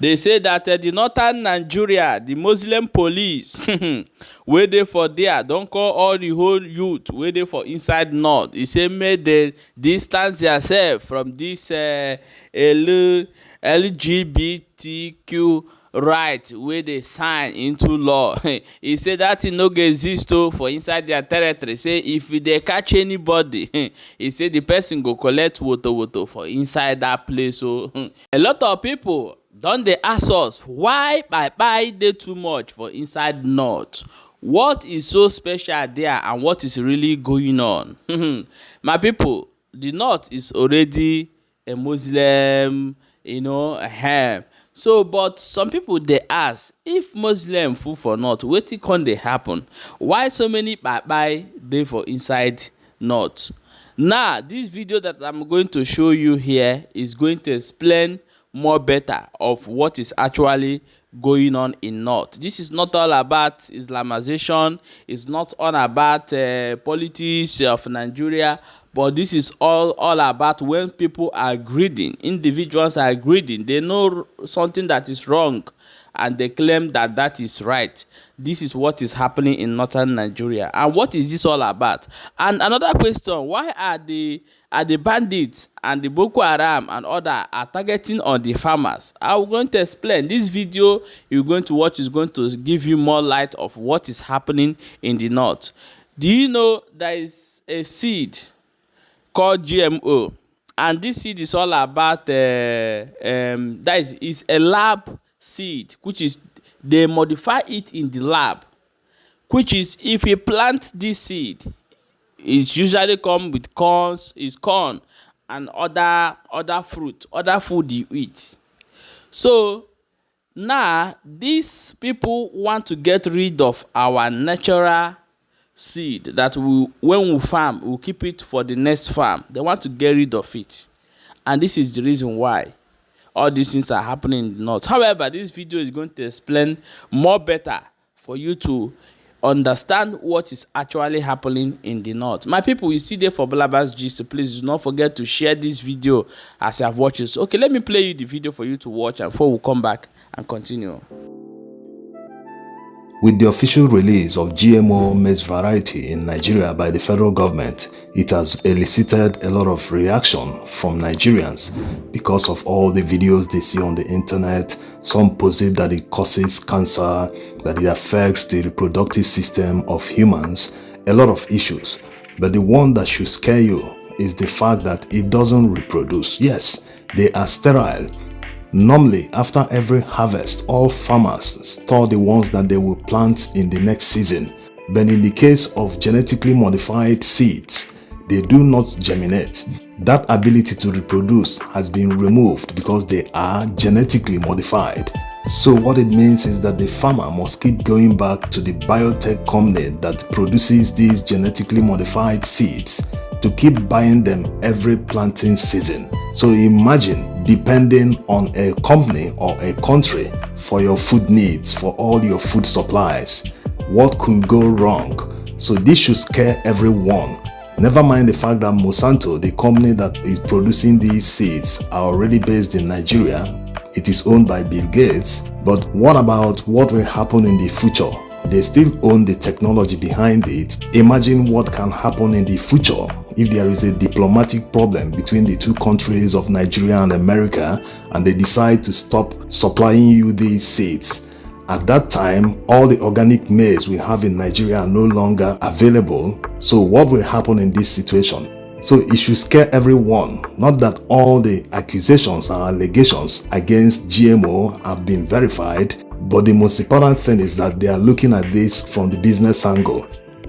They say that the northern Nigeria, the Muslim police wey dey for there don call all the whole youth wey dey for inside north. E say make dem distance themselves from this LGBTQ right wey dey sign into law. E say that thing no go exist for inside their territory. Say if they catch anybody, e say the person go collect woto for inside that place. So a lot of people don dey ask us why bye dey too much for inside north. What is so special there and what is really going on? My people, the north is already a Muslim, so but some people dey ask, if Muslim full for north, wetin come dey happen? Why so many bye dey for inside north? Now this video that I'm going to show you here is going to explain more better of what is actually going on in north. This is not all about Islamization. It's not all about politics of Nigeria, but this is all about when people are greedy, individuals are greedy. They know something that is wrong and they claim that that is right. This is what is happening in northern Nigeria. And what is this all about? And another question, why are the bandits and the Boko Haram and other are targeting on the farmers? I'm going to explain. This video you're going to watch is going to give you more light of what is happening in the north. Do you know there is a seed called GMO? And this seed is all about that is a lab seed, which is they modify it in the lab, which is if you plant this seed, it usually come with corn and other fruit, other food you eat. So now these people want to get rid of our natural seed that when we farm, we'll keep it for the next farm. They want to get rid of it. And this is the reason why all these things are happening in the north. However, this video is going to explain more better for you to understand what is actually happening in the north. My people, you see there for Balabas Gist, so please do not forget to share this video as you have watched it. So, okay, let me play you the video for you to watch and before we come back and continue. With the official release of GMO maize variety in Nigeria by the federal government, it has elicited a lot of reaction from Nigerians because of all the videos they see on the internet. Some posit that it causes cancer, that it affects the reproductive system of humans, a lot of issues. But the one that should scare you is the fact that it doesn't reproduce. Yes, they are sterile. Normally, after every harvest, all farmers store the ones that they will plant in the next season. But in the case of genetically modified seeds, they do not germinate. That ability to reproduce has been removed because they are genetically modified. So what it means is that the farmer must keep going back to the biotech company that produces these genetically modified seeds to keep buying them every planting season. So imagine depending on a company or a country for your food needs, for all your food supplies. What could go wrong? So this should scare everyone. Never mind the fact that Monsanto, the company that is producing these seeds, are already based in Nigeria. It is owned by Bill Gates. But what about what will happen in the future? They still own the technology behind it. Imagine what can happen in the future if there is a diplomatic problem between the two countries of Nigeria and America and they decide to stop supplying you these seeds. At that time, all the organic maize we have in Nigeria are no longer available. So what will happen in this situation? So it should scare everyone. Not that all the accusations and allegations against GMO have been verified, but the most important thing is that they are looking at this from the business angle.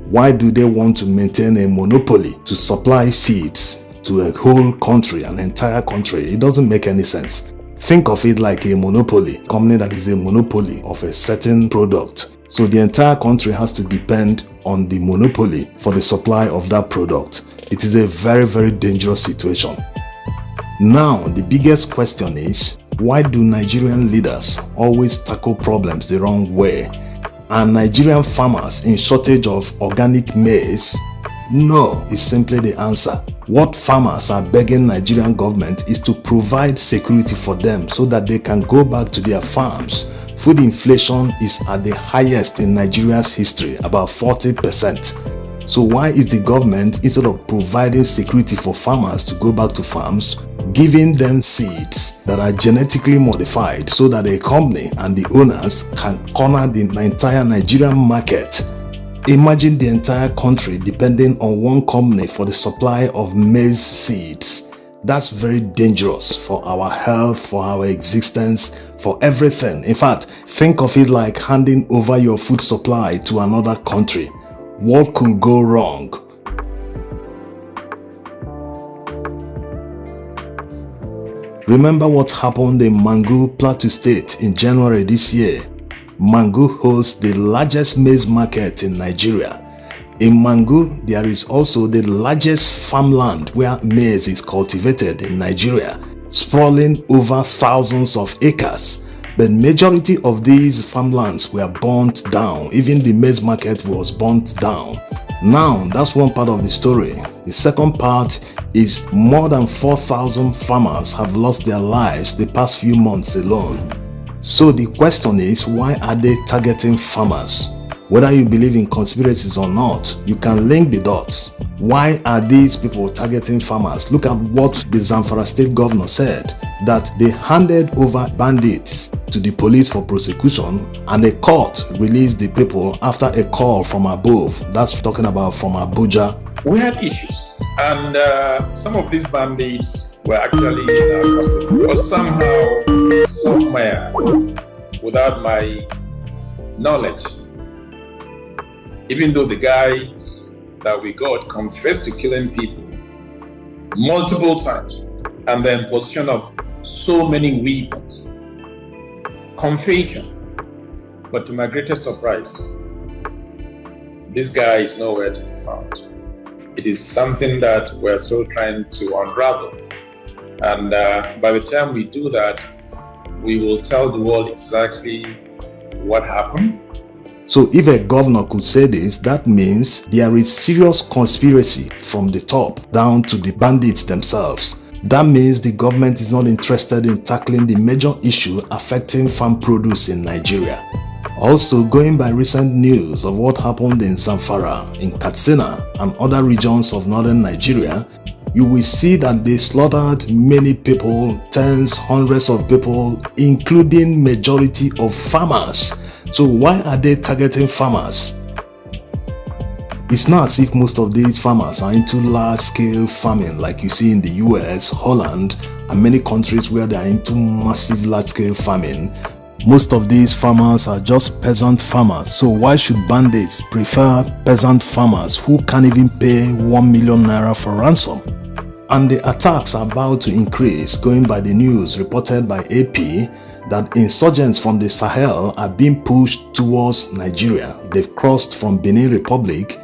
Why do they want to maintain a monopoly to supply seeds to a whole country, an entire country? It doesn't make any sense. Think of it like a monopoly, company that is a monopoly of a certain product. So the entire country has to depend on the monopoly for the supply of that product. It is a very, very dangerous situation. Now, the biggest question is, why do Nigerian leaders always tackle problems the wrong way? Are Nigerian farmers in shortage of organic maize? No is simply the answer. What farmers are begging Nigerian government is to provide security for them so that they can go back to their farms. Food inflation is at the highest in Nigeria's history, about 40%. So why is the government, instead of providing security for farmers to go back to farms, giving them seeds that are genetically modified so that a company and the owners can corner the entire Nigerian market? Imagine the entire country depending on one company for the supply of maize seeds. That's very dangerous for our health, for our existence, for everything. In fact, think of it like handing over your food supply to another country. What could go wrong? Remember what happened in Mangu, Plateau State in January this year? Mangu hosts the largest maize market in Nigeria. In Mangu, there is also the largest farmland where maize is cultivated in Nigeria, sprawling over thousands of acres. But majority of these farmlands were burnt down. Even the maize market was burnt down. Now, that's one part of the story. The second part is more than 4,000 farmers have lost their lives the past few months alone. So the question is, why are they targeting farmers? Whether you believe in conspiracies or not, you can link the dots. Why are these people targeting farmers? Look at what the Zamfara state governor said, that they handed over bandits to the police for prosecution and a court released the people after a call from above. That's talking about from Abuja. We had issues, and some of these bandits were actually in our custody, but somehow, somewhere, without my knowledge, even though the guys that we got confessed to killing people multiple times and then possession of so many weapons, confession, but to my greatest surprise, this guy is nowhere to be found. It is something that we're still trying to unravel. And by the time we do that, we will tell the world exactly what happened. So if a governor could say this, that means there is serious conspiracy from the top down to the bandits themselves. That means the government is not interested in tackling the major issue affecting farm produce in Nigeria. Also, going by recent news of what happened in Zamfara, in Katsina and other regions of northern Nigeria, you will see that they slaughtered many people, tens, hundreds of people, including majority of farmers. So why are they targeting farmers? It's not as if most of these farmers are into large-scale farming like you see in the US, Holland, and many countries where they are into massive large-scale farming. Most of these farmers are just peasant farmers, so why should bandits prefer peasant farmers who can't even pay 1 million naira for ransom? And the attacks are about to increase, going by the news reported by AP that insurgents from the Sahel are being pushed towards Nigeria. They've crossed from Benin Republic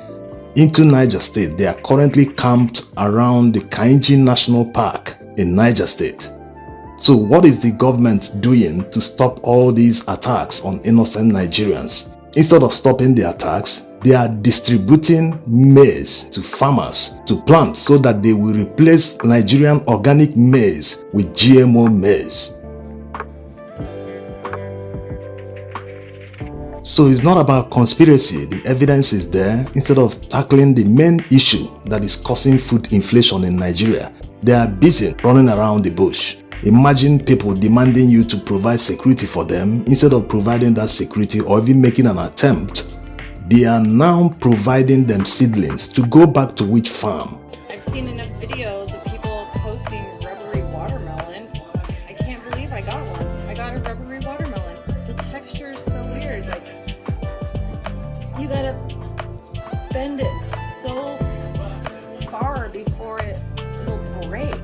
into Niger State. They are currently camped around the Kainji National Park in Niger State. So what is the government doing to stop all these attacks on innocent Nigerians? Instead of stopping the attacks, they are distributing maize to farmers to plant so that they will replace Nigerian organic maize with GMO maize. So it's not about conspiracy, the evidence is there. Instead of tackling the main issue that is causing food inflation in Nigeria, they are busy running around the bush. Imagine people demanding you to provide security for them. Instead of providing that security or even making an attempt, they are now providing them seedlings to go back to which farm. I've seen enough videos of people posting rubbery watermelon. I can't believe I got one. I got a rubbery watermelon. The texture is so weird. Like, you gotta bend it so far before it'll break.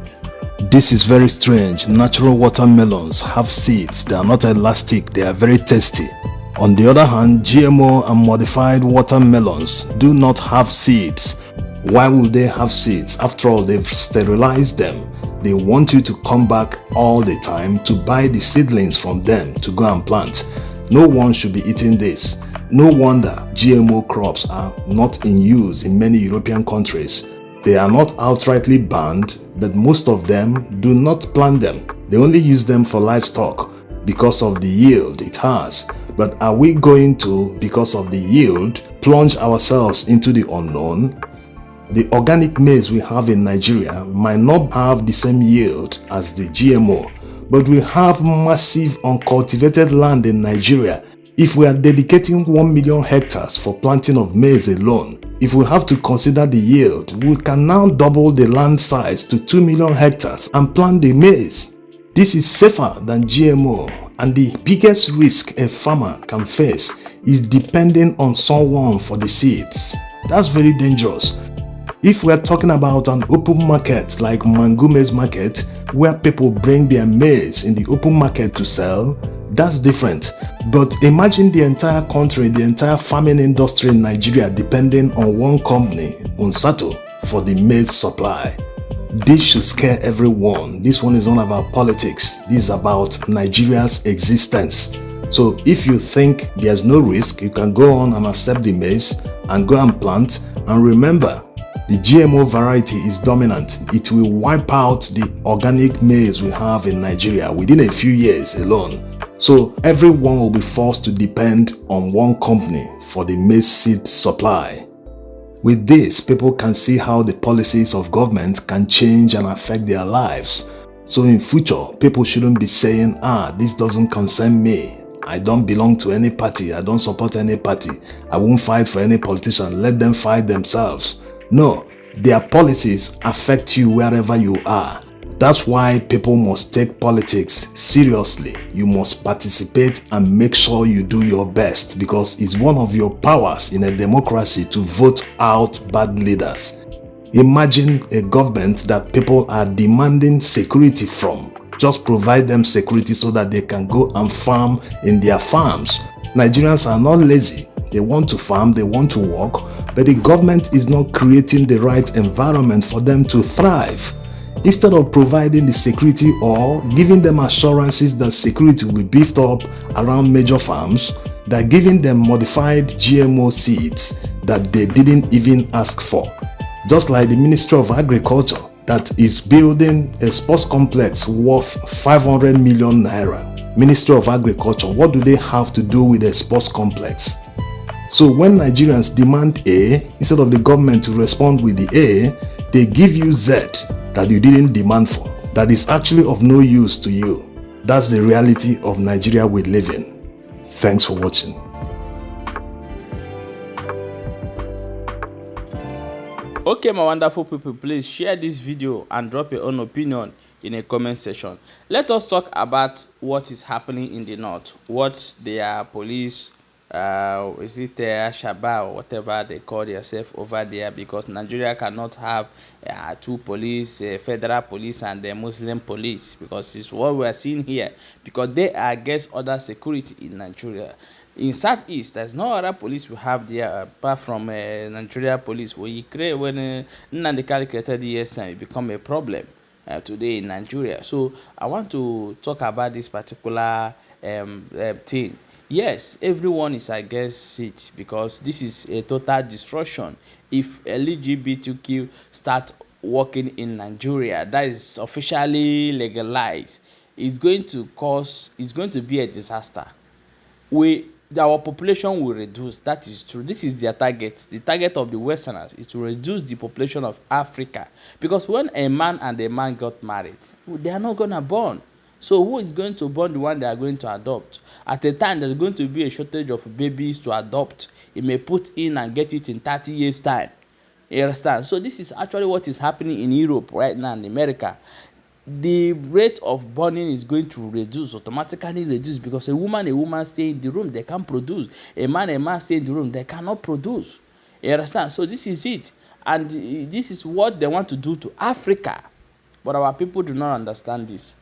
This is very strange. Natural watermelons have seeds. They are not elastic. They are very tasty. On the other hand, GMO and modified watermelons do not have seeds. Why would they have seeds? After all, they've sterilized them. They want you to come back all the time to buy the seedlings from them to go and plant. No one should be eating this. No wonder GMO crops are not in use in many European countries. They are not outrightly banned, but most of them do not plant them. They only use them for livestock because of the yield it has. But are we going to, because of the yield, plunge ourselves into the unknown? The organic maize we have in Nigeria might not have the same yield as the GMO, but we have massive uncultivated land in Nigeria. If we are dedicating 1 million hectares for planting of maize alone, if we have to consider the yield, we can now double the land size to 2 million hectares and plant the maize. This is safer than GMO, and the biggest risk a farmer can face is depending on someone for the seeds. That's very dangerous. If we are talking about an open market like Mango Maize Market, where people bring their maize in the open market to sell, that's different. But imagine the entire country, the entire farming industry in Nigeria depending on one company, Monsanto, for the maize supply. This should scare everyone. This one is none of our politics. This is about Nigeria's existence. So if you think there's no risk, you can go on and accept the maize and go and plant. And remember, the GMO variety is dominant. It will wipe out the organic maize we have in Nigeria within a few years alone. So everyone will be forced to depend on one company for the maize seed supply. With this, people can see how the policies of government can change and affect their lives. So in future, people shouldn't be saying, this doesn't concern me. I don't belong to any party. I don't support any party. I won't fight for any politician. Let them fight themselves. No, their policies affect you wherever you are. That's why people must take politics seriously. You must participate and make sure you do your best, because it's one of your powers in a democracy to vote out bad leaders. Imagine a government that people are demanding security from. Just provide them security so that they can go and farm in their farms. Nigerians are not lazy. They want to farm, they want to work, but the government is not creating the right environment for them to thrive. Instead of providing the security or giving them assurances that security will be beefed up around major farms, they're giving them modified GMO seeds that they didn't even ask for. Just like the Ministry of Agriculture that is building a sports complex worth 500 million naira. Ministry of Agriculture, what do they have to do with a sports complex? So when Nigerians demand A, instead of the government to respond with the A, they give you Z that you didn't demand for, that is actually of no use to you. That's the reality of Nigeria we live in. Thanks for watching. Okay, my wonderful people, please share this video and drop your own opinion in a comment section. Let us talk about what is happening in the north, what their police is it Hisbah or whatever they call themselves over there, because Nigeria cannot have two police, federal police and the Muslim police, because it's what we are seeing here, because they are against other security in Nigeria. In Southeast, there's no other police we have there apart from Nigeria police. When you create, when Nnamdi Kanu created the ESN, it become a problem today in Nigeria. So I want to talk about this particular thing. Yes, everyone is against it because this is a total destruction. If LGBTQ start working in Nigeria, that is officially legalized, it's going to be a disaster. Our population will reduce. That is true. This is their target. The target of the Westerners is to reduce the population of Africa, because when a man and a man got married, they are not gonna born. So who is going to born the one they are going to adopt? At a time, there's going to be a shortage of babies to adopt. You may put in and get it in 30 years' time. You understand? So this is actually what is happening in Europe right now, in America. The rate of burning is going to automatically reduce, because a woman stay in the room, they can't produce. A man stay in the room, they cannot produce. You understand? So this is it. And this is what they want to do to Africa. But our people do not understand this.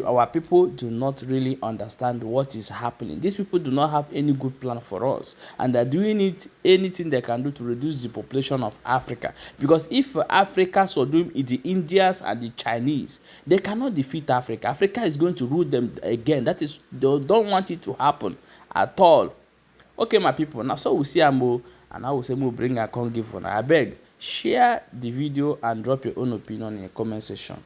Our people do not really understand what is happening. These people do not have any good plan for us, and they're doing anything they can do to reduce the population of Africa. Because if Africa so doing the Indians and the Chinese, they cannot defeat Africa. Africa is going to rule them again. That is, they don't want it to happen at all. Okay, my people, now so we see Ambo, and I will say we bring a con give on. I beg, share the video and drop your own opinion in the comment section.